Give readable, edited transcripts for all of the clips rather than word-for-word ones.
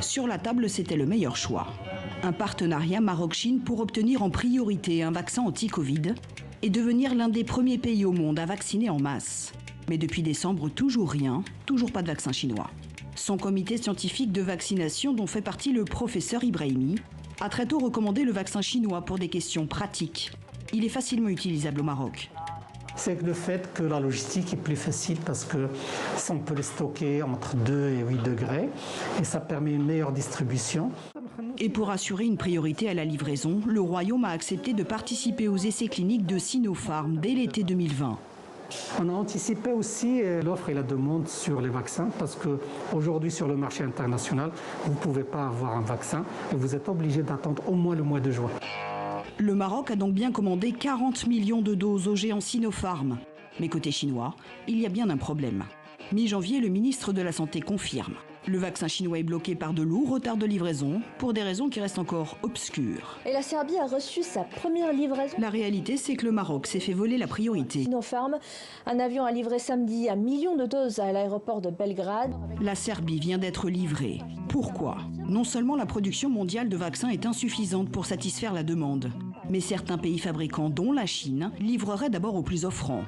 Sur la table, c'était le meilleur choix. Un partenariat Maroc-Chine pour obtenir en priorité un vaccin anti-Covid et devenir l'un des premiers pays au monde à vacciner en masse. Mais depuis décembre, toujours rien, toujours pas de vaccin chinois. Son comité scientifique de vaccination, dont fait partie le professeur Ibrahimi, a très tôt recommandé le vaccin chinois pour des questions pratiques. Il est facilement utilisable au Maroc. C'est le fait que la logistique est plus facile parce que ça, on peut les stocker entre 2 et 8 degrés et ça permet une meilleure distribution. Et pour assurer une priorité à la livraison, le Royaume a accepté de participer aux essais cliniques de Sinopharm dès l'été 2020. On a anticipé aussi l'offre et la demande sur les vaccins parce qu'aujourd'hui sur le marché international, vous ne pouvez pas avoir un vaccin et vous êtes obligé d'attendre au moins le mois de juin. Le Maroc a donc bien commandé 40 millions de doses au géant Sinopharm. Mais côté chinois, il y a bien un problème. Mi-janvier, le ministre de la Santé confirme. Le vaccin chinois est bloqué par de lourds retards de livraison pour des raisons qui restent encore obscures. Et la Serbie a reçu sa première livraison. La réalité, c'est que le Maroc s'est fait voler la priorité. Sinopharm, un avion a livré samedi 1 million de doses à l'aéroport de Belgrade. La Serbie vient d'être livrée. Pourquoi? Non seulement la production mondiale de vaccins est insuffisante pour satisfaire la demande, mais certains pays fabricants, dont la Chine, livreraient d'abord aux plus offrants.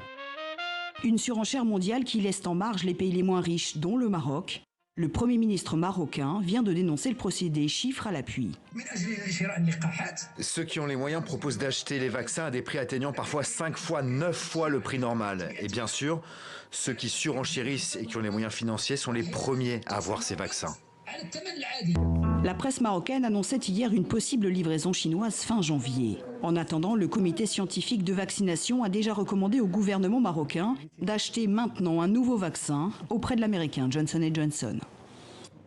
Une surenchère mondiale qui laisse en marge les pays les moins riches, dont le Maroc. Le Premier ministre marocain vient de dénoncer le procédé, chiffres à l'appui. Ceux qui ont les moyens proposent d'acheter les vaccins à des prix atteignant parfois 5 fois, 9 fois le prix normal. Et bien sûr, ceux qui surenchérissent et qui ont les moyens financiers sont les premiers à avoir ces vaccins. La presse marocaine annonçait hier une possible livraison chinoise fin janvier. En attendant, le comité scientifique de vaccination a déjà recommandé au gouvernement marocain d'acheter maintenant un nouveau vaccin auprès de l'américain Johnson & Johnson.